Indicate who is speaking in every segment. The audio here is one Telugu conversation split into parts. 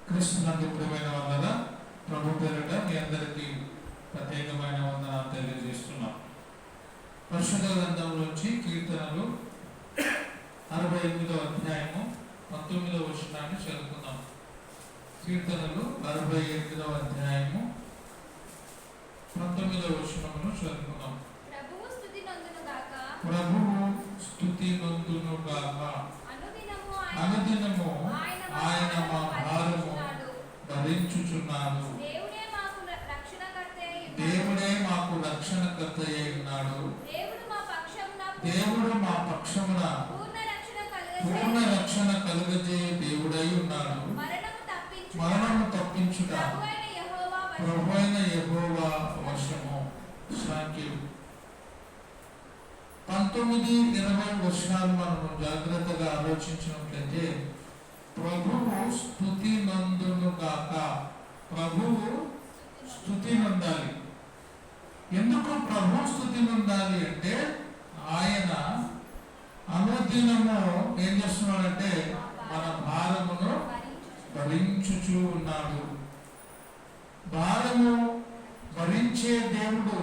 Speaker 1: క్రీస్తునందు ప్రియమైన వందన ప్రభు పేరిట మీ అందరికీ ప్రత్యేకమైన వందనాలు తెలియజేస్తున్నాం. పరిశుద్ధ గ్రంథంలోంచి కీర్తనలు 68వ అధ్యాయము 19వ వచనాన్ని చదువుకుందాం. కీర్తనలు 68వ అధ్యాయము 19వ వచనమును చదువుకుందాం. ప్రభువు స్తుతి నందును గాక. అనుదినము ఆయన మా భారము భరించుచున్నాడు. దేవుడే మాకు రక్షణకర్త అయి ఉన్నాడు. దేవుడు మా పక్షమున పూర్ణ రక్షణ కలుగజేయ దేవుడై ఉన్నాడు. మరణము తప్పించుట ప్రభువైన యెహోవా వశము. 19-20 వచనాలు మనము జాగ్రత్తగా ఆలోచించినట్లయితే, ప్రభువు స్తుతి నందును గాక. ప్రభువు స్తుతి నందాలి. ఎందుకు ప్రభు స్తుతి నందాలి అంటే, ఆయన అనుదినము ఏం చేస్తున్నాడంటే మన భారమును భరించుచూ ఉన్నాడు. భారము భరించే దేవుడు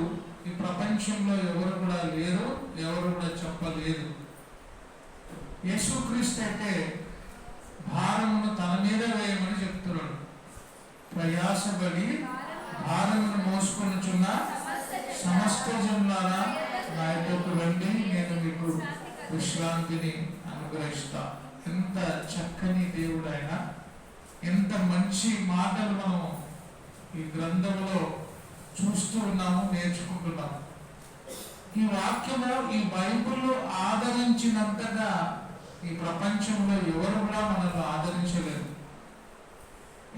Speaker 1: ఈ ప్రపంచంలో ఎవరు కూడా లేరు, ఎవరు కూడా చెప్పలేదు. యేసుక్రీస్తు అయితే భారమును తన మీద వేయమని చెప్తున్నాడు. ప్రయాసపడి భారమును మోసుకొనుచున్న సమస్త జనులారా నా యొద్దకు రండి, నేను మీకు విశ్రాంతిని అనుగ్రహిస్తా. ఎంత చక్కని దేవుడు ఆయన! ఎంత మంచి మాటలు మనం ఈ గ్రంథంలో చూస్తూ ఉన్నాము, నేర్చుకుంటున్నాము. ఈ వాక్యము, ఈ బైబిల్ ఆదరించినంతగా ఈ ప్రపంచంలో ఎవరు కూడా మనల్ని ఆదరించలేరు.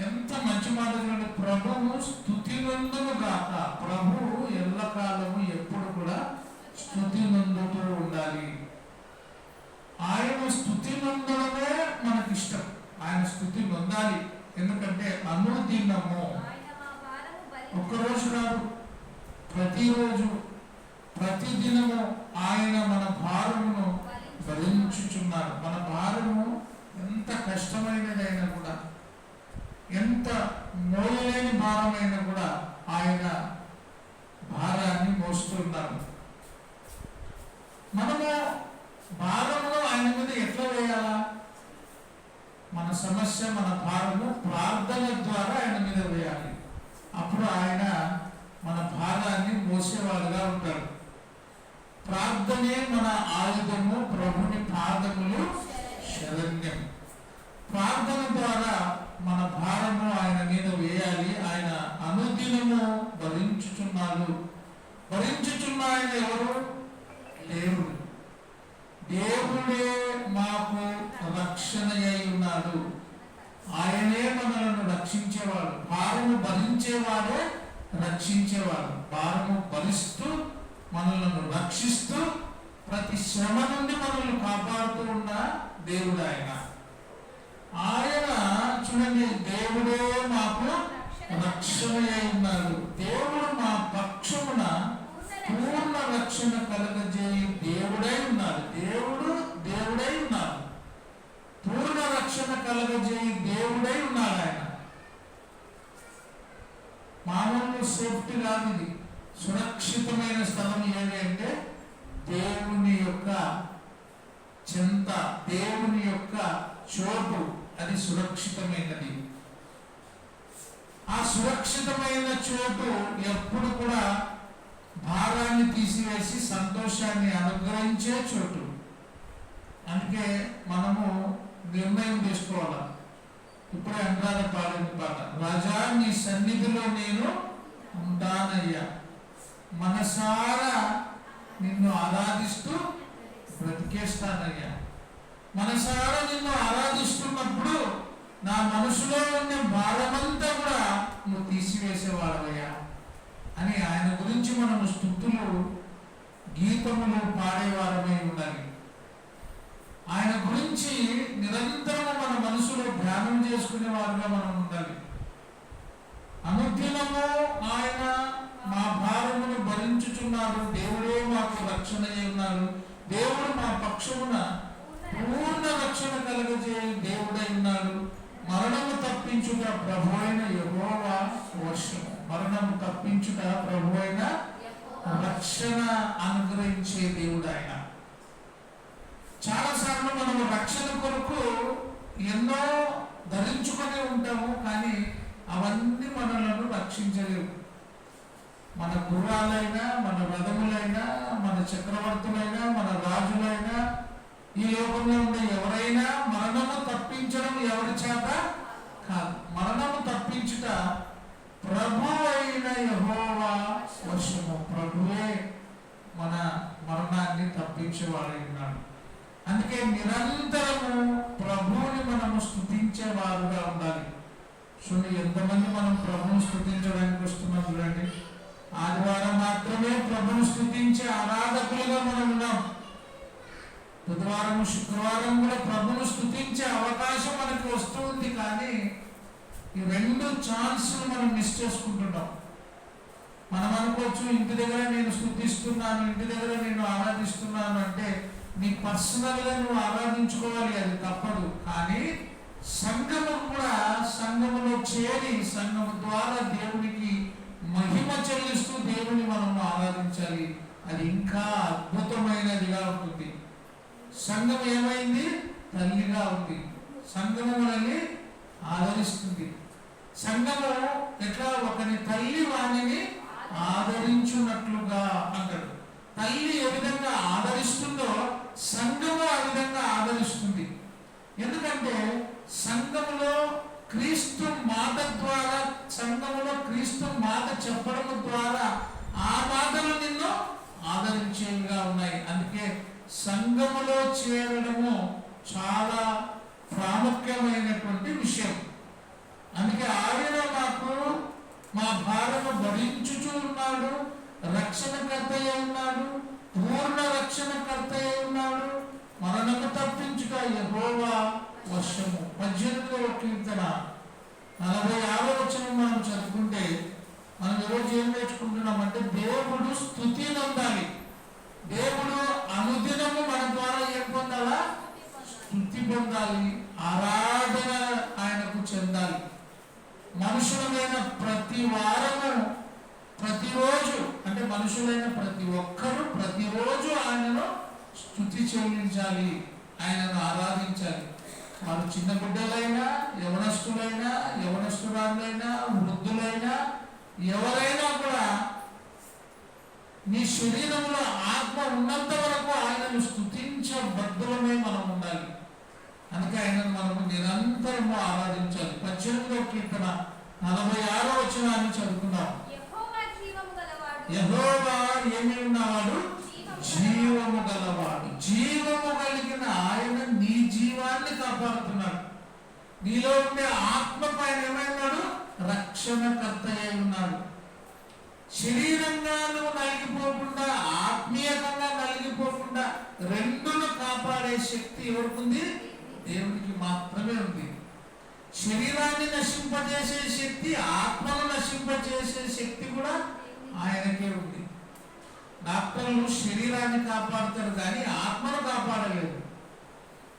Speaker 1: ఎంత మంచి మాట! ప్రభువు స్తుతి నందును గాక. ప్రభువు ఎల్లకాలము ఎప్పుడు కూడా స్తుతి నందుతూ ఉండాలి. ఆయన స్తుతి నందడమే మనకిష్టం. ఆయన స్తుతి నొందాలి. ఎందుకంటే అనుదినము, ఒక్కరోజు కాదు, ప్రతిరోజు ప్రతిదినము ఆయన మన భారమును భరించుచున్నారు. మన భారము ఎంత కష్టమైనదైనా కూడా, ఎంత మోయలేని భారమైనా కూడా ఆయన భారాన్ని మోస్తున్నారు. మనము భారమును ఆయన మీద ఎట్లా వేయాలా? మన సమస్య, మన భారము ప్రార్థన ద్వారా ఆయన మీద వేయాలి. అప్పుడు ఆయన మన భారాన్ని మోసేవాడుగా ఉంటాడు. ప్రార్థనే మన ఆయుధము, ప్రభుని పాదములు శరణ్యం. ప్రార్థన ద్వారా మన భారము ఆయన మీద వేయాలి. ఆయన అనుదినము భరించుచున్నాడు. భరించుచున్నాయన ఎవరు? దేవుడు. దేవుడే మాకు రక్షణ అయి ఉన్నాడు. ఆయనే మనలను రక్షించేవాడు. భారము భరించేవాడే రక్షించేవాడు. భారము భరిస్తూ మనలను రక్షిస్తూ ప్రతి శ్రమ నుండి మనల్ని కాపాడుతూ ఉన్న దేవుడు ఆయన. ఆయన చూడండి, దేవుడే మాకు రక్షణ అయి ఉన్నాడు. దేవుడు మా పక్షమున పూర్ణ రక్షణ కలుగజేయి దేవుడై ఉన్నాడు. దేవుడై ఉన్నాడు. పూర్ణ రక్షణ కలుగజేయి దేవుడై ఉన్నాడు ఆయన. మామూలు సేఫ్టీ కాదు ఇది. సురక్షితమైన స్థలం ఏది అంటే దేవుని యొక్క చెంత, దేవుని యొక్క చోటు. అది సురక్షితమైనది. ఆ సురక్షితమైన చోటు ఎప్పుడు కూడా భారాన్ని తీసివేసి సంతోషాన్ని అనుగ్రహించే చోటు. అందుకే మనము నిర్ణయం చేసుకోవాలి. ఇప్పుడే అంటార పాడిన పాట, రాజా నీ సన్నిధిలో నేను ఉంటానయ్యా, మనసారా నిన్ను ఆరాధిస్తూ బ్రతికేస్తానయ్యా. మనసారా నిన్ను ఆరాధిస్తున్నప్పుడు నా మనసులో ఉన్న భారమంతా కూడా నువ్వు తీసివేసేవాడవయ్యా అని ఆయన గురించి మనము స్తుతులు, గీతములు పాడేవారమై ఉండాలి. ఆయన గురించి నిరంతరం మన మనసులో ధ్యానం చేసుకునే వారుగా మనం ఉండాలి. అనుదినము ఆయన మా భారమును భరించుచున్నాడు. దేవుడే మాకు రక్షణ అయి ఉన్నాడు. దేవుడు మా పక్షమున పూర్ణ రక్షణ కలుగజేయ దేవుడై ఉన్నాడు. మరణము తప్పించుట ప్రభువైన యెహోవా వర్షము. మరణము తప్పించుట ప్రభువైన రక్షణ అనుగ్రహించే దేవుడు ఆయన. చాలాసార్లు మనం రక్షణ కొరకు ఎన్నో ధరించుకొని ఉంటాము, కానీ అవన్నీ మనలను రక్షించలేవు. మన గుర్రాలైనా, మన రథములైనా, మన చక్రవర్తులైనా, మన రాజులైనా, ఈ లోకంలో ఉండే ఎవరైనా మరణము తప్పించడం ఎవరి చేత కాదు. మరణము తప్పించుట ప్రభువైన యెహోవా వశము. ప్రభువే మన మరణాన్ని తప్పించేవాడై ఉన్నాడు. అందుకే నిరంతరము ప్రభువుని మనము స్తుతించేవారుగా ఉండాలి. చూడండి, ఎంతమంది మనం ప్రభువుని స్తుతించడానికి వస్తున్నాం చూడండి. ఆదివారం మాత్రమే ప్రభువుని స్తుతించే ఆరాధకులుగా మనం ఉన్నాం. బుధవారం, శుక్రవారం కూడా ప్రభువుని స్తుతించే అవకాశం మనకి వస్తుంది, కానీ ఈ రెండు ఛాన్స్లు మనం మిస్ చేసుకుంటున్నాం. మనం అనుకోవచ్చు, ఇంటి దగ్గర నేను స్తుతిస్తున్నాను, ఇంటి దగ్గర నేను ఆరాధిస్తున్నాను అంటే నీ పర్సనల్గా నువ్వు ఆరాధించుకోవాలి, అది తప్పదు. కానీ సంఘము కూడా సంఘములో చేరి సంఘము ద్వారా దేవునికి మహిమ చెల్లిస్తూ దేవుని మనం ఆరాధించాలి. అది ఇంకా అద్భుతమైనదిగా ఉంటుంది. సంఘం ఏమైంది? తల్లిగా ఉంది. సంఘము మనల్ని ఆదరిస్తుంది. సంఘము ఎట్లా ఒకని తల్లి వాణిని ఆదరించున్నట్లుగా అంటాడు. తల్లి ఏ విధంగా ఆదరిస్తుందో సంఘము ఆ విధంగా ఆదరిస్తుంది. ఎందుకంటే సంఘములో క్రీస్తు మాట ద్వారా, సంఘములో క్రీస్తు మాట చెప్పడం ద్వారా ఆ మాటలు నిన్ను ఆదరించేవిగా ఉన్నాయి. అందుకే సంఘములో చేరడము చాలా ప్రాముఖ్యమైనటువంటి విషయం. అందుకే ఆయన మాకు మా భారము భరించుచూ ఉన్నాడు, రక్షణకర్త ఉన్నాడు, పూర్ణ రక్షణకర్త ఉన్నాడు. మరణము తప్పించుట యెహోవా వశము. 18వ కీర్తన 46వ వచనం మనం చదువుకుంటే మనం ఈరోజు ఏం నేర్చుకుంటున్నామంటే దేవుడు స్తుతి పొందాలి. దేవుడు అనుదినము మన ద్వారా ఏం పొందాలా? స్తుతి పొందాలి, ఆరాధన ఆయనకు చెందాలి. మనుషులమైన ప్రతి వారము, ప్రతిరోజు, అంటే మనుషులైన ప్రతి ఒక్కరూ ప్రతిరోజు ఆయనను స్తుతి చెల్లించాలి, ఆయనను ఆరాధించాలి. వారు చిన్న బిడ్డలైనా, యవనస్తులైనా, యవనస్తురాలైనా, వృద్ధులైనా, ఎవరైనా కూడా నీ శరీరంలో ఆత్మ ఉన్నంత వరకు ఆయనను స్తుతించబద్ధులమై మనం ఉండాలి. అందుకే ఆయనను మనము నిరంతరము ఆరాధించాలి. 18వ కీర్తన 46వ వచనాన్ని చదువుకుందాం. యెహోవా ఏమి ఉన్నవాడు? జీవము గలవాడు. జీవము కలిగిన ఆయన నీ జీవాన్ని కాపాడుతున్నాడు. నీలో ఉండే ఆత్మ పైన ఏమైనాడు? రక్షణకర్త అయి ఉన్నాడు. శరీరంగా నువ్వు నలిగిపోకుండా, ఆత్మీయంగా నలిగిపోకుండా రెండును కాపాడే శక్తి ఎవరికి ఉంది? దేవునికి మాత్రమే ఉంది. శరీరాన్ని నశింపజేసే శక్తి, ఆత్మను నశింపజేసే శక్తి కూడా ఆయనకే ఉంది. డాక్టర్లు శరీరాన్ని కాపాడుతారు కానీ ఆత్మను కాపాడలేదు.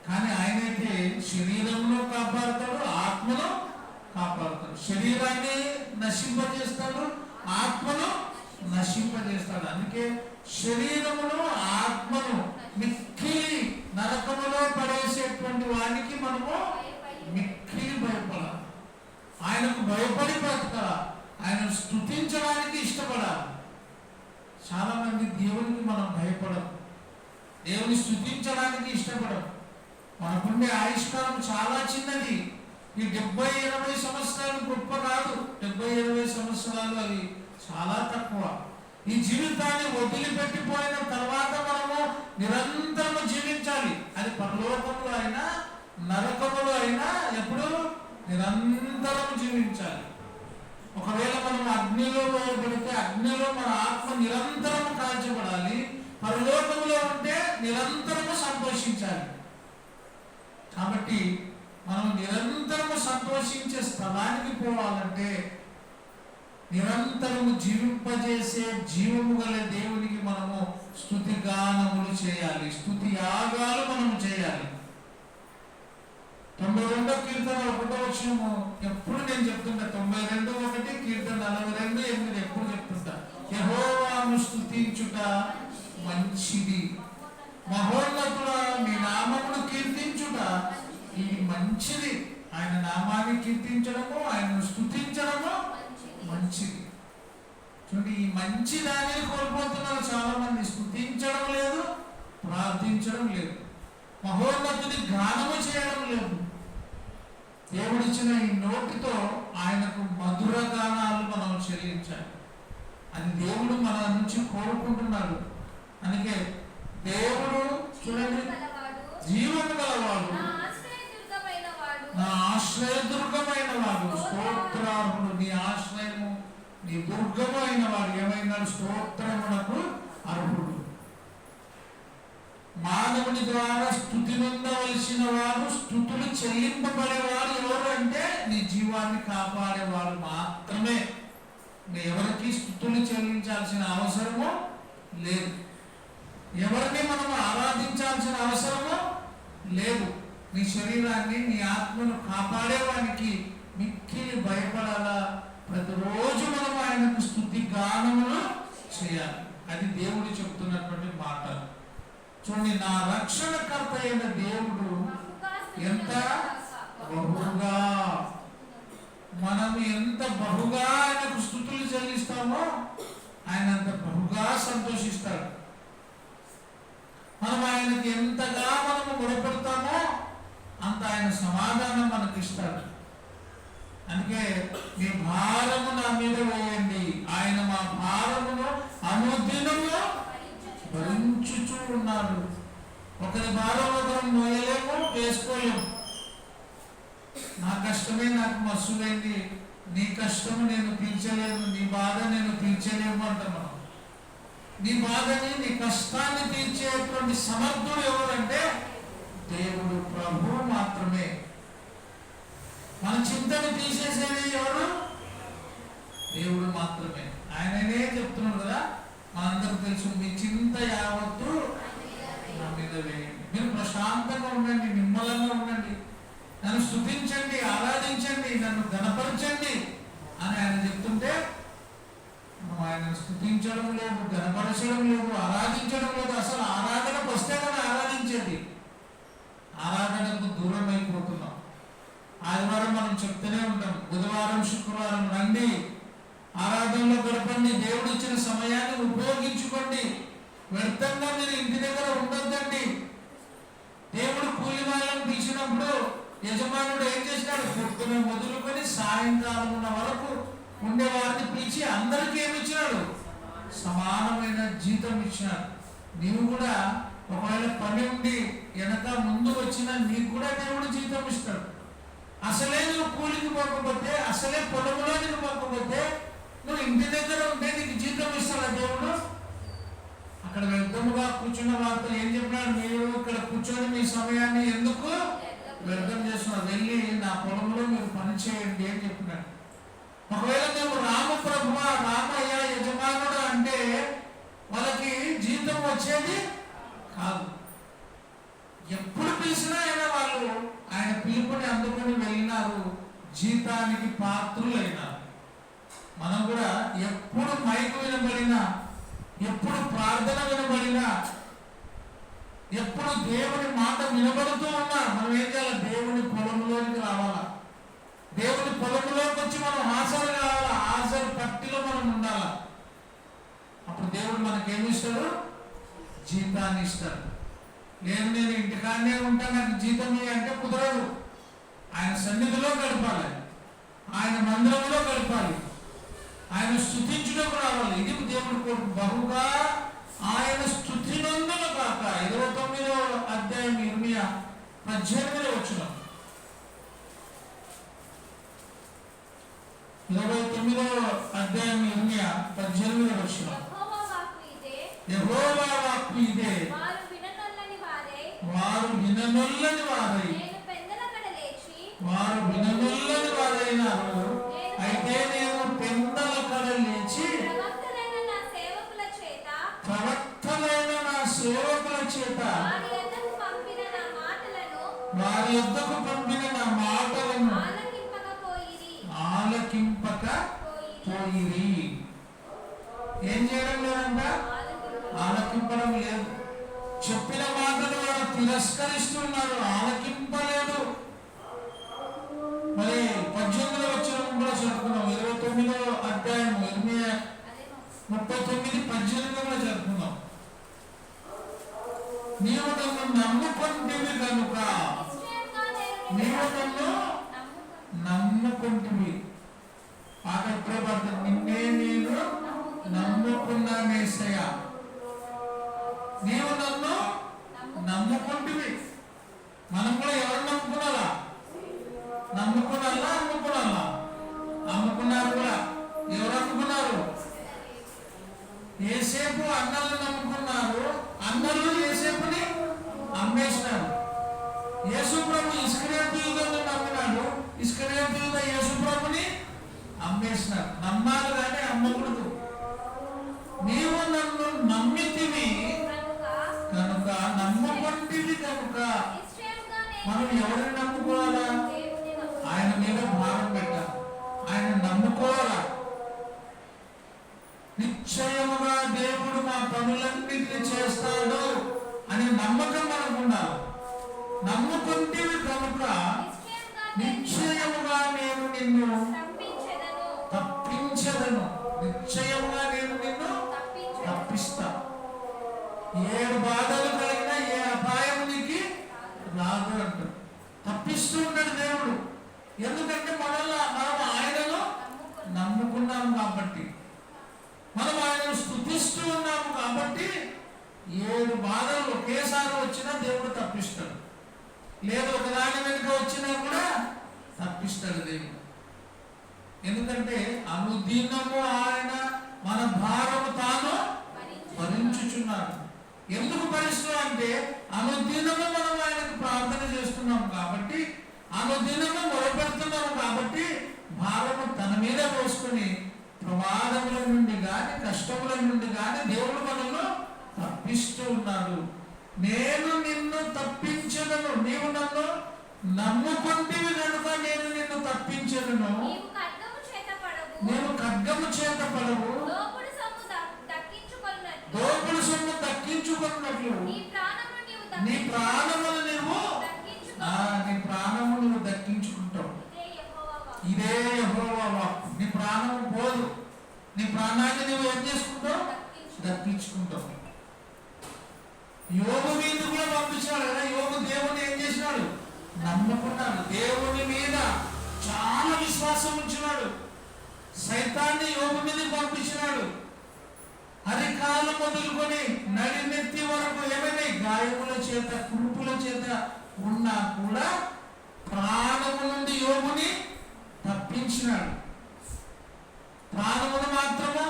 Speaker 1: కానీ ఆయనైతే శరీరంలో కాపాడుతాడు, ఆత్మను కాపాడుతాడు. శరీరాన్ని నశింపజేస్తాడు, ఆత్మను నశింపజేస్తాడు. అందుకే శరీరమును ఆత్మను మిక్కిలి నరకములో పడేసేటువంటి వానికి మనము మిక్కిలి భయపడాలి. ఆయనకు భయపడి బ్రతకాలి, ఆయన స్తుతించడానికి ఇష్టపడాలి. చాలా మంది దేవునికి మనం భయపడం, దేవుని స్తుతించడానికి ఇష్టపడం. మనకుండే ఆయుష్కాలం చాలా చిన్నది. ఈ 70-80 సంవత్సరాలు గొప్ప కాదు. 70-80 సంవత్సరాలు అవి చాలా తక్కువ. ఈ జీవితాన్ని వదిలిపెట్టిపోయిన తర్వాత మనము నిరంతరము జీవించాలి. అది పరలోకంలో అయినా నరకములో అయినా ఎప్పుడు నిరంతరము జీవించాలి. ఒకవేళ మనం అగ్నిలో వేయబడితే అగ్నిలో మన ఆత్మ నిరంతరము కాల్చబడాలి. పరలోకంలో ఉంటే నిరంతరము సంతోషించాలి. కాబట్టి మనం నిరంతరము సంతోషించే స్థలానికి పోవాలంటే నిరంతరము జీవింపజేసే జీవము గల దేవునికి మనము స్తుతి గానములు చేయాలి, స్తుతి యాగాలు మనము చేయాలి. 92వ కీర్తన 1వ వచనము ఎప్పుడు నేను మంచిది. మహోన్నతుడా నీ నామమును కీర్తించుట ఇది మంచిది. ఆయన నామాన్ని కీర్తించడము, ఆయనను స్తుతించడము మంచిది. చూడండి, ఈ మంచి దానిని కోల్పోతున్నారు చాలా మంది. స్తుతించడం లేదు, ప్రార్థించడం లేదు, మహోన్నతుని గానము చేయడం లేదు. దేవుడిచ్చిన ఈ నోటితో ఆయనకు మధుర గానాలు మనం చెల్లించాలి. అది దేవుడు మన నుంచి కోరుకుంటున్నాడు. అందుకే దేవుడు చూడండి, జీవము గలవాడు, నా ఆశ్రయదుర్గమైన వాడు, స్తోత్రార్హుడు. నీ ఆశ్రయము, నీ దుర్గము అయిన వాడు ఏమైనాడు? స్తోత్రమునకు అర్హుడు. మానవుని ద్వారా స్తుతి నొందవలసిన వాడు, స్తుతులు చెల్లింపబడేవాడు ఎవరు అంటే నీ జీవాన్ని కాపాడేవాడు మాత్రమే. ఎవరికి స్తుతులు చెల్లించాల్సిన అవసరము లేదు, ఎవరిని మనం ఆరాధించాల్సిన అవసరము లేదు. నీ శరీరాన్ని, నీ ఆత్మను కాపాడేవానికి మిక్కిలి భయపడాలా. ప్రతిరోజు మనం ఆయనకు స్తుతి గానములు చేయాలి. అది దేవుడు చెప్తున్నటువంటి మాట. చూడండి, నా రక్షణకర్త అయిన దేవుడు ఎంత బహుగా, మనం ఎంత బహుగా ఆయనకు స్తుతులు చెల్లిస్తామో ఆయన అంత బహుగా సంతోషిస్తాడు. మనం ఆయనకి ఎంతగా మనము మొరపెడతామో అంత ఆయన సమాధానం మనకి ఇస్తాడు. అందుకే మీ భారము నా మీద వేయండి, ఆయన మా భారమును అనుదినము భరించుచూ ఉన్నాడు. ఒకరి భారం ఒకరు మోయలేము, వేసుకోలేము. నా కష్టమే నాకు మస్సులేంది, నీ కష్టము నేను తీర్చలేను, నీ బాధ నేను తీర్చలేము అంటున్నాను. నీ బాధని, నీ కష్టాన్ని తీర్చేటువంటి సమర్థుడు ఎవరంటే దేవుడు, ప్రభువు మాత్రమే. మన చింతను తీసేసేది ఎవరు? దేవుడు మాత్రమే. ఆయననే చెప్తున్నాడు కదా, మనందరూ తెలుసు, మీ చింత యావత్తు నా మీద వేయండి. మీరు ప్రశాంతంగా ఉండండి, నిమ్మలంగా ఉండండి, నన్ను స్తుతించండి, ఆరాధించండి, నన్ను ఘనపరచండి అని ఆయన చెప్తుంటే మనం ఆయనను స్తుతించడం లేదు, ఘనపరచడం లేదు, ఆరాధించడం లేదు. అసలు ఆరాధనకు వస్తే కదా ఆరాధించేది. ఆరాధనకు దూరం అయిపోతున్నాం. ఆదివారం మనం చెప్తూనే ఉంటాం, బుధవారం శుక్రవారం రండి, ఆరాధనలో గడపండి, దేవుడు ఇచ్చిన సమయాన్ని ఉపయోగించుకోండి. వ్యర్థంగా మీరు ఇంటి దగ్గర ఉండొద్దండి. దేవుడు కూలి వాళ్ళని పిలిచినప్పుడు యజమానుడు ఏం చేసినాడు? పొద్దున మొదలుకొని సాయంకాలం ఉన్న వరకు ఉండేవారిని పిలిచి అందరికీ ఏమి ఇచ్చినాడు? సమానమైన జీతం ఇచ్చినాడు. నీవు కూడా ఒకవేళ పని ఉండి వెనక ముందు వచ్చినా నీకు కూడా దేవుడు జీతం ఇస్తాడు. అసలే నువ్వు కూలికి పోకపోతే, అసలే పొలంలోనికి పోకపోతే, నువ్వు ఇంటి దగ్గర ఉంటే నీకు జీతం ఇస్తాడా దేవుడు? అక్కడ వ్యర్థముగా కూర్చున్న వారితో ఏం చెప్పినాడు? మీరు ఇక్కడ కూర్చొని మీ సమయాన్ని ఎందుకు వ్యర్థం చేస్తున్నారు? వెళ్ళి నా పొలంలో మీరు పని చేయండి అని చెప్పినాడు. ఒకవేళ మేము రామప్రభు, రామయ్య యజమానుడు అంటే వాళ్ళకి జీతం వచ్చేది కాదు. ఎప్పుడు పిలిచినా అయినా వాళ్ళు ఆయన పిలుపుని అందుకొని వెళ్ళినారు, జీతానికి పాత్రులైనారు. మనం కూడా ఎప్పుడు మైకు వినబడినా, ఎప్పుడు ప్రార్థన వినబడినా, ఎప్పుడు దేవుని మాట వినబడుతూ ఉన్నా మనం ఏం చేయాలి? దేవుని పొలంలోనికి రావాలా. దేవుని పొలంలోకి వచ్చి మనం హాజరు కావాలా. హాజరు పట్టిలో మనం ఉండాలా. అప్పుడు దేవుడు మనకేమి ఇస్తాడు? జీతాన్ని ఇస్తాడు. లేదు నేను ఇంటికాడనే ఉంటా, నాకు జీతం అంటే కుదరదు. ఆయన సన్నిధిలో గడపాలి, ఆయన మందిరంలో గడపాలి, ఆయన స్తుతించుటకు రావాలి. ఇది దేవుడు కోరు. బహుగా ఆయన స్తుతి నందును కాక. 29వ అధ్యాయం ఇర్మియా 18వ వచనం. 29వ అధ్యాయం ఇర్మియా 18వ వచనం. యెహోవా వాక్కు ఇదే, వారు విననొల్లని వారై, వారు విననొల్లని వారైనారు. అయితే నేను పెందల కడ లేచి ప్రవక్తలైన నా సేవకుల చేత వారి యొద్దకు పంపిన నా మాటలను ఆలకింపక పోయిరి. ఏం చేయడం లేదంట? ఆలకింపడం లేదు. 39:18 జరుపుకుందాం. నీవు నన్ను నమ్ముకుంటివి కనుక, నీవు నన్ను నమ్ముకుంటివి. పాట ఎప్పుడే పడుతుంది, నిన్నే నేను నమ్ముకున్నానేసయ్య, నీవు నన్ను నమ్ముకుంటివి. మనం కూడా ఎవరు నమ్ముకున్నారా? నమ్ముకున్నారా? అమ్ముకున్నారు కూడా. ఎవరు అమ్ముకున్నారు? ఏసేపు అన్నలు నమ్ముకున్నారు. అన్నలు ఏసేపుని అమ్మేసినారు. యేసు ప్రభు ఇస్కరియోతు యూదాను నమ్మినాడు. ఇస్కరియోతు యూదా యేసు ప్రభుని అమ్మేసినారు. నమ్మాలి కానీ అమ్మకూడదు. నీవు నన్ను నమ్మితివి కనుక, నమ్ముకుంటివి కనుక. మనం ఎవరిని నమ్ముకోవాలా? ఆయన మీద భారం పెట్టాలి, ఆయన నమ్ముకోవాలా. నిశ్చయముగా దేవుడు మా పనులన్నింటినీ చేస్తాడు అని నమ్మకం మనకు ఉండాలి. నమ్ముకుంటేవి కనుక నిశ్చయముగా నేను నిన్ను తప్పించదను. నిశ్చయముగా నేను నిన్ను తప్పిస్తా. 7 బాధలు కలిగినా ఏ అపాయం నీకు రాదు అంటాడు. తప్పిస్తూ ఉన్నాడు దేవుడు. ఎందుకంటే మనం ఆయనను నమ్ముకున్నాము కాబట్టి, మనం ఆయనను స్తుతిస్తూ ఉన్నాము కాబట్టి 7 బాధలు ఒకేసారి వచ్చినా దేవుడు తప్పిస్తాడు. లేదు ఒకదాని వెనుక వచ్చినా కూడా తప్పిస్తాడు దేవుడు. ఎందుకంటే అనుదినము ఆయన మన భారము తాను భరించుచున్నాడు. ఎందుకు భరిస్తున్నాం అంటే అనుదినము మనం ఆయనకు ప్రార్థన చేస్తున్నాము కాబట్టి, అనుదినము మొరపెడుతున్నాము కాబట్టి భారము తన మీద పోసుకొని ప్రమాదముల నుండి కానీ కష్టముల నుండి కానీ దేవుడు మనల్ని తప్పిస్తూ ఉన్నాడు. నేను నిన్ను తప్పించదను, నీవు నన్ను నమ్ముకుంటివి కనుక నేను నిన్ను తప్పించదను. నేను ఖడ్గము చేత పడవు, దోపుడు సొమ్ము దక్కించుకున్నట్లు నీ ప్రాణమును నువ్వు దక్కించుకుంటావు. ఇదే యెహోవా వాక్కు. నీ ప్రాణము పోదు. నీ ప్రాణాన్ని నువ్వు ఏం చేసుకుంటావు? దక్కించుకుంటావు. యోగు మీద కూడా పంపించాడు కదా. యోగు దేవుని ఏం చేసినాడు? నమ్ముకున్నాడు. దేవుని మీద చాలా విశ్వాసం ఉంచినాడు. సైతాన్ని యోగు మీద పంపించినాడు. అరికాలు మొదలుకొని నడినెత్తి వరకు ఏమైనా గాయముల చేత కురుపుల చేత ఉన్నా కూడా ప్రాణము నుండి యోగుని తప్పించినాడు. ప్రాణమును మాత్రము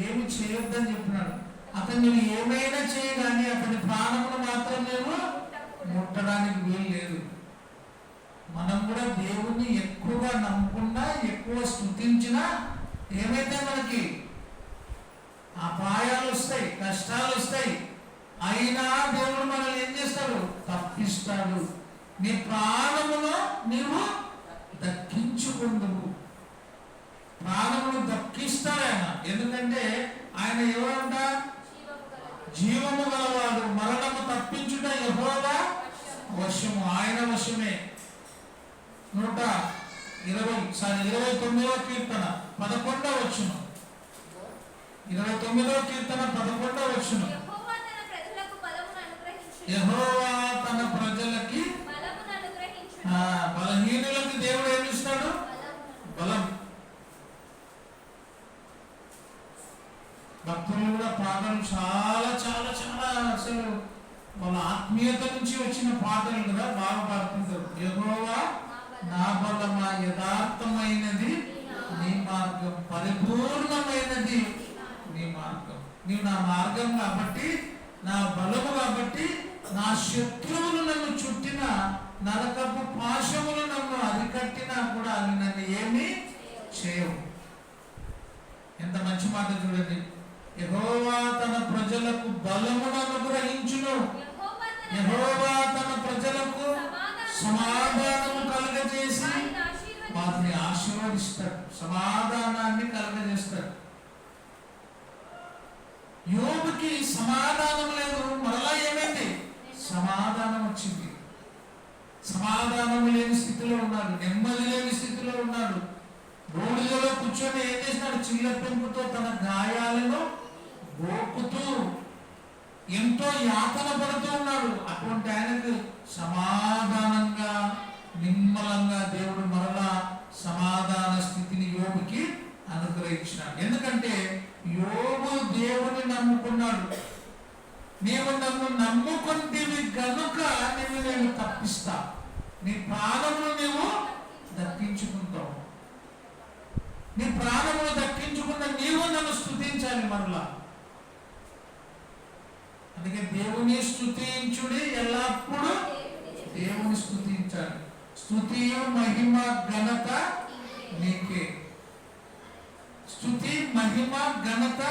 Speaker 1: ఏమి చేయొద్దని చెప్పినాడు. అతను ఏమైనా చేయగాని అతని ప్రాణమును మాత్రం నేను ముట్టడానికి వీలు లేదు. మనం కూడా దేవుణ్ణి ఎక్కువగా నమ్ముకున్నా, ఎక్కువ స్తుతించినా ఏమైతే మనకి అపాయాలు వస్తాయి, కష్టాలు వస్తాయి. అయినా దేవుడు మనల్ని ఏం చేస్తాడు? తప్పిస్తాడు. నీ ప్రాణమును నీవు దక్కించుకుందువు. ప్రాణమును దక్కిస్తాడు ఆయన. ఎందుకంటే ఆయన ఎవరంట? జీవము గలవాడు. మరణము తప్పించుట యెహోవా వశము, ఆయన వశమే. 29వ కీర్తన 11వ వచనం. 29వ కీర్తన 11వ వచనం. యెహోవా తన ప్రజలకి బలహీనులకి దేవుడు ఏమి ఇస్తాడు? బలం. భక్తులు కూడా పాటలు చాలా చాలా చాలా అసలు వాళ్ళ ఆత్మీయత నుంచి వచ్చిన పాటలు కదా బాగా పాడుతుంటారు. యెహోవా నా బలమా, యథార్థమైనది నీ మార్గం, పరిపూర్ణమైనది నీ మార్గం. నీవు నా మార్గం కాబట్టి, నా బలము కాబట్టి, నా శత్రువులు నన్ను చుట్టిన నరకపు పాశములు నన్ను అరికట్టినా కూడా అవి నన్ను ఏమీ చేయవు. ఎంత మంచి మాట చూడండి. యెహోవా తన ప్రజలకు బలమును అనుగ్రహించును. యెహోవా తన ప్రజలకు సమాధానము కలుగజేసి వారిని ఆశీర్వదిస్తాడు. సమాధానాన్ని కలుగజేస్తాడు. యోబుకి సమాధానం లేదు. మరలా ఏమైంది? సమాధానం వచ్చింది. సమాధానం లేని స్థితిలో ఉన్నాడు, నెమ్మది లేని స్థితిలో ఉన్నాడు, బూడిదలో కూర్చొని ఏం చేసినాడు? చిల్ల పెంపుతో తన గాయాలను గోకుతూ ఎంతో యాతన పడుతూ ఉన్నాడు. అటువంటి ఆయనకు సమాధానంగా నిమ్మలంగా దేవుడు మరలా సమాధాన స్థితిని యోబుకి అనుగ్రహించినాడు. ఎందుకంటే యోబు దేవుని నమ్ముకున్నాడు. నీవు నన్ను నమ్ముకుంటేవి గనుక నేను తప్పిస్తా, నీ ప్రాణమును నీవు దక్కించుకుంటావు. నీ ప్రాణమును దక్కించుకున్న నీవు నన్ను స్తుతించాలి మరలా. అందుకే దేవుని స్తుతించుడి, ఎల్లప్పుడూ దేవుని స్తుతించాలి. స్తుతి మహిమ ఘనత నీకే. స్తుతి మహిమ ఘనత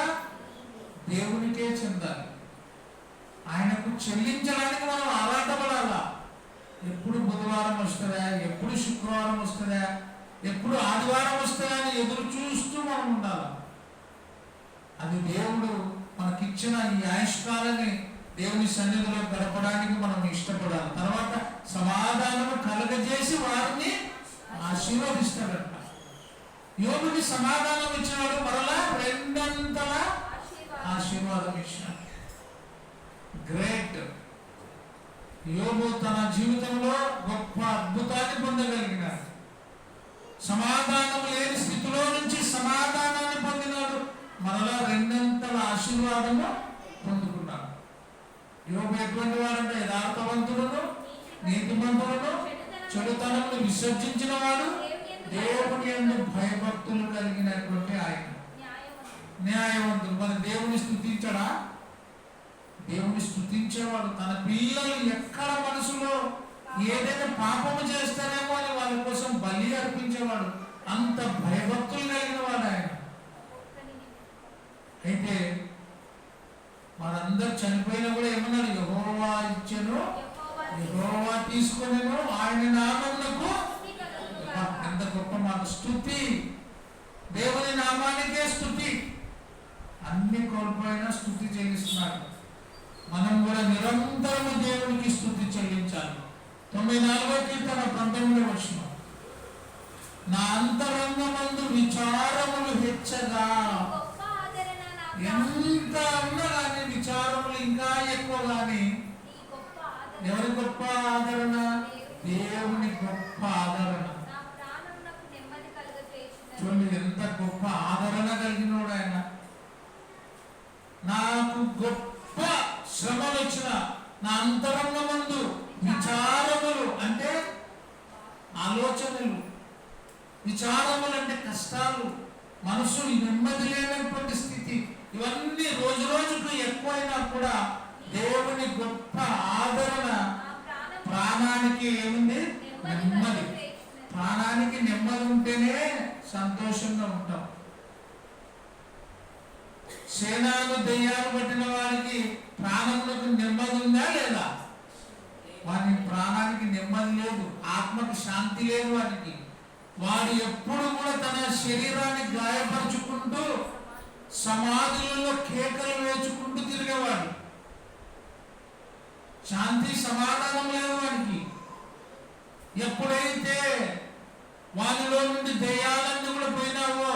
Speaker 1: దేవునికే చెందాలి. ఆయనకు చెల్లించడానికి మనం ఆరాటపడాలా. ఎప్పుడు బుధవారం వస్తుందా, ఎప్పుడు శుక్రవారం వస్తుందా, ఎప్పుడు ఆదివారం వస్తుందా అని ఎదురు చూస్తూ మనం ఉండాలి. అది దేవుడు మనకిచ్చిన ఈ ఆయుష్కాలని దేవుని సన్నిధిలో గడపడానికి మనం ఇష్టపడాలి. తర్వాత సమాధానము కలగజేసి వారిని ఆశీర్వదిస్తాడంట. యోబుకి సమాధానం ఇచ్చినాడు, మరలా రెండంతల ఆశీర్వాదం ఇచ్చినాడు. గ్రేట్. యోబు తన జీవితంలో గొప్ప అద్భుతాన్ని పొందగలిగినాడు. సమాధానం లేని స్థితిలో నుంచి సమాధానాన్ని పొందినాడు, మరలా రెండంతల ఆశీర్వాదము పొందుకున్నాడు. యోబు ఎటువంటి వాడంటే యథార్థవంతులను, నీతిమంతులను, చెడుతనమును విసర్జించిన వాడు, దేవుని యందు భయభక్తులు కలిగినటువంటి ఆయన న్యాయవంతుడు. మరి దేవుని స్తుతించడా? దేవుని స్తుతించేవాడు. తన పిల్లలు ఎక్కడ మనసులో ఏదైనా పాపము చేస్తారేమో అని వాళ్ళ కోసం బలి అర్పించేవాడు. అంత భయభక్తులు కలిగిన వాడు ఆయన. అయితే వారందరూ చనిపోయినా కూడా ఏమన్నాడు? యెహోవా ఇచ్చెను, యెహోవా తీసుకొనెను, ఆయన నామమునకు. ఎంత గొప్ప మాట! స్తుతి, దేవుని నామానికే స్తుతి. అన్ని కోల్పోయినా స్తుతి చెల్లిస్తున్నాడు. మనం కూడా నిరంతరము దేవునికి స్తుతి చెల్లించాలి. 94వ కీర్తన 19వ వచనం, నా అంతరంగమందు విచారములు హెచ్చగా. ఎంత ఉన్నా కానీ విచారములు ఇంకా ఎక్కువ. కానీ ఎవరి గొప్ప ఆదరణ? దేవుని గొప్ప ఆదరణ. చూడండి ఎంత గొప్ప ఆదరణ కలిగినోడు ఆయన. నాకు గొప్ప శ్రమలు వచ్చిన నా అంతరంగమందు విచారములు అంటే ఆలోచనలు, విచారములు అంటే కష్టాలు, మనసు నెమ్మది లేనటువంటి స్థితి, ఇవన్నీ రోజు రోజుకు ఎక్కువైనా కూడా దేవుని గొప్ప ఆదరణ. ప్రాణానికి ఏముంది? నెమ్మది. ప్రాణానికి నెమ్మది ఉంటేనే సంతోషంగా ఉంటాం. సేనాలు దెయ్యాలు పట్టిన వారికి ప్రాణములకు నెమ్మది ఉందా లేదా? వారి ప్రాణానికి నెమ్మది లేదు, ఆత్మకు శాంతి లేదు వారికి. వాడు ఎప్పుడు కూడా తన శరీరాన్ని గాయపరుచుకుంటూ సమాధులలో కేకలు వేచుకుంటూ తిరిగేవాడు. శాంతి సమాధానం లేదు వానికి. ఎప్పుడైతే వానిలో నుండి దెయ్యాలన్నీ కూడా పోయినావో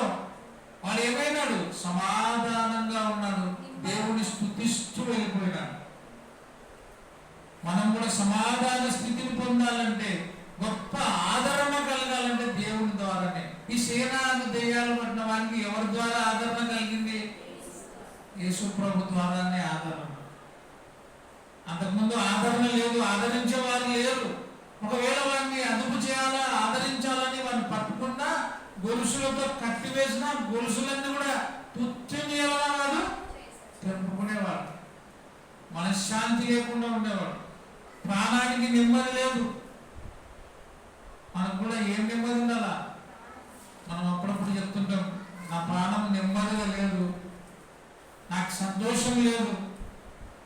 Speaker 1: వాడు ఏమైనాడు? సమాధానంగా ఉన్నాడు, దేవుని స్తుతిస్తూ వెళ్ళిపోయినాడు. మనం కూడా సమాధాన స్థితిని పొందాలంటే, గొప్ప ఆదరణ కలగాలంటే దేవుని ద్వారానే. ఈ సేనాను దెయ్యాలు పట్టిన వానికి ఎవరి ద్వారా ఆదరణ కలిగింది? యేసు ప్రభు ద్వారానే ఆదరణ. అంతకుముందు ఆదరణ లేదు, ఆదరించేవారు లేరు. ఒకవేళ వారిని అదుపు చేయాలా, ఆదరించాలని వారిని పట్టుకున్నా, గొలుసులతో కట్టివేసిన గొలుసులన్నీ కూడా తుత్తునియలవాడు తెంపుకునేవాడు. మనశ్శాంతి లేకుండా ఉండేవాడు. ప్రాణానికి నెమ్మది లేదు. మనకు కూడా ఏం నెమ్మది ఉండాలా? మనం అప్పుడప్పుడు చెప్తుంటాం, నా ప్రాణం నెమ్మదిగా లేదు, నాకు సంతోషం లేదు.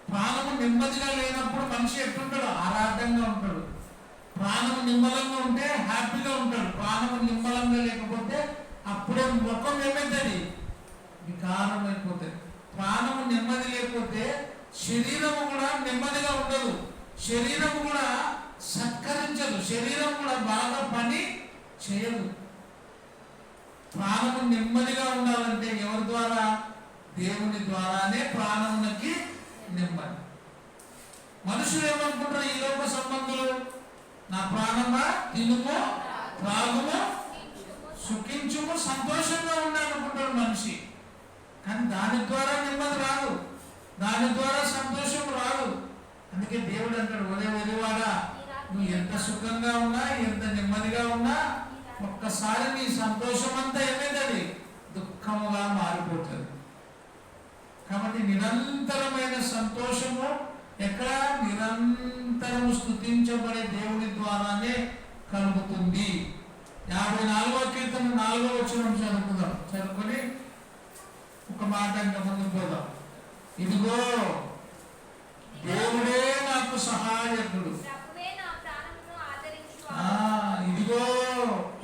Speaker 1: ప్రాణము నెమ్మదిగా లేనప్పుడు మనిషి ఎట్టుంటాడు? ఆరాటంగా ఉంటాడు. ప్రాణము నిమ్మలంగా ఉంటే హ్యాపీగా ఉంటాడు. ప్రాణము నిమ్మలంగా లేకపోతే అప్పుడే ముఖం ఏమైతుంది? వికారం అయిపోతుంది. ప్రాణము నెమ్మది లేకపోతే శరీరము కూడా నెమ్మదిగా ఉండదు, శరీరము కూడా సత్కరించదు, శరీరం కూడా బాగా పని చేయదు. ప్రాణము నెమ్మదిగా ఉండాలంటే ఎవరి ద్వారా? దేవుని ద్వారానే ప్రాణమునకి నెమ్మది. మనుషులు ఏమనుకుంటారు? ఈ లోక సంబంధులు, నా ప్రాణమా తినుము త్రాగుము సుఖించుము సంతోషంగా ఉండాలనుకుంటాడు మనిషి. కానీ దాని ద్వారా నెమ్మది రాదు, దాని ద్వారా సంతోషం రాదు. అందుకే దేవుడు అంటాడు, ఒరే ఒరివాడా, నువ్వు ఎంత సుఖంగా ఉన్నా, ఎంత నెమ్మదిగా ఉన్నా, ఒక్కసారి నీ సంతోషం అంతా ఏమైంది? దుఃఖముగా మారిపోతుంది. కాబట్టి నిరంతరమైన సంతోషము ఎక్కడ? నిరంతరము స్తుతించబడే దేవుని ద్వారానే కలుగుతుంది. 54వ కీర్తన 4వ వచనం చదువుకుందాం. చదువుకొని ఒక మాట ఇంకా ముందుకు పోదాం. ఇదిగో దేవుడే నాకు సహాయకుడు. ఇదిగో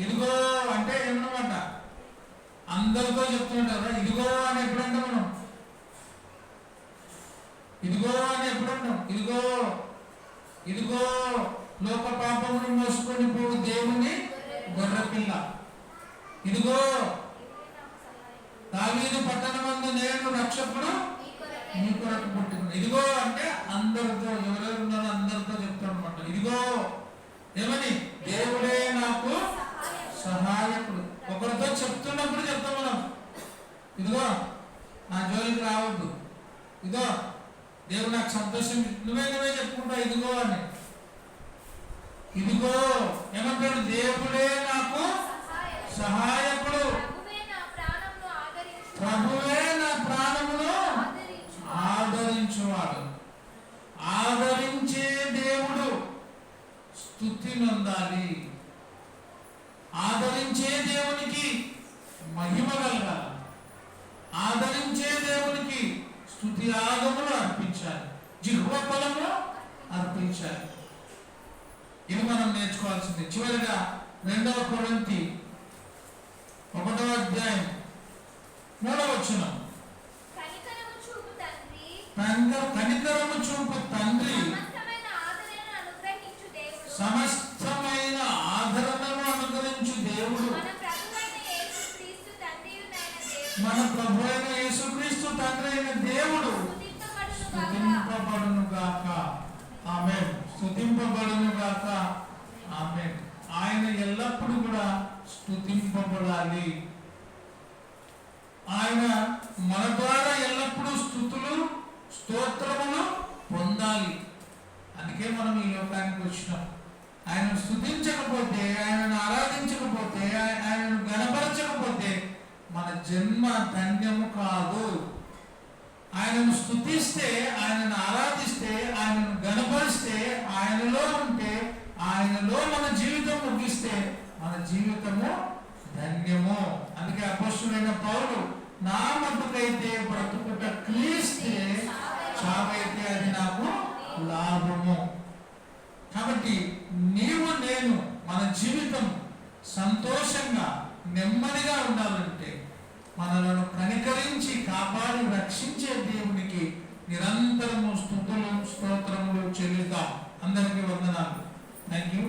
Speaker 1: ఇదిగో అంటే ఏమన్నమాట? అందరితో చెప్తుంటారా? ఇదిగో అని ఎప్పుడంటే మనం ఇదిగో అని ఎప్పుడంటాం? ఇదిగో ఇదిగో లోక పాపమును మోసుకొని పోవు దేవుని గొర్రెపిల్ల. ఇదిగో దావీదు పట్టణమందు నేను రక్షకుడు నీ కొరకు పుట్టుకున్నాను. ఇదిగో అంటే అందరితో, ఎవరెవరు ఉన్నారో అందరితో చెప్తాడు అనమాట. ఇదిగో ఏమని? దేవుడే నాకు సహాయకుడు. ఒకరితో చెప్తున్నప్పుడు చెప్తాం మనం, ఇదిగో నా జోలికి రావద్దు, ఇదిగో దేవుడు నాకు సంతోషం, నువ్వే చెప్పుకుంటావు ఇదిగో అని. ఇదిగో ఏమంటాడు? దేవుడే నాకు సహాయకుడు, ప్రభువే నా ప్రాణమును ఆదరించువాడు. ఆదరించే దేవుడు స్తుతి నొందాలి. ఆదరించే దేవునికి మహిమ కలగాలి. ఆదరించే దేవునికి స్తుతి యాగములు అర్పించాలి, జిహ్వ ఫలము అర్పించాలి. ఇది మనం నేర్చుకోవాల్సింది. చివరిగా 2వ కొరింథీ 1వ అధ్యాయం 3వ వచనం. కనికరము చూపు తండ్రి సమస్తమైన ఆదరణను అనుగ్రహించు దేవుడు మన ప్రభు అయిన యేసుక్రీస్తు తండ్రి అయిన దేవుడు స్తుతింపబడును గాక. ఆమేన్. స్తుతింపబడును గాక. ఆమేన్. ఆయన ఎల్లప్పుడూ కూడా స్తుతింపబడాలి. ఆయన మన ద్వారా ఎల్లప్పుడూ స్తుతులు స్తోత్రములు పొందాలి. అందుకే మనం ఈ లోకానికి వచ్చినాం. ఆయనను స్తుతించకపోతే, ఆయనను ఆరాధించకపోతే, ఆయనను గణపరచకపోతే మన జన్మ ధన్యము కాదు. ఆయనను స్తుతిస్తే, ఆయనను ఆరాధిస్తే, ఆయనను గణపరిస్తే, ఆయనలో ఉంటే, ఆయనలో మన జీవితం ముగిస్తే మన జీవితము ధన్యము. అందుకే అపొస్తలుడైన పౌలు, నా మట్టుకైతే బ్రతుకుట క్రీస్తే, చావైతే అది నాకు లాభము. కాబట్టి నీవు నేను మన జీవితం సంతోషంగా నెమ్మదిగా ఉండాలంటే మనలను కనికరించి కాపాడి రక్షించే దేవునికి నిరంతరము స్తుతులు స్తోత్రములు చెల్లిద్దాం. అందరికీ వందనాలు. Thank you.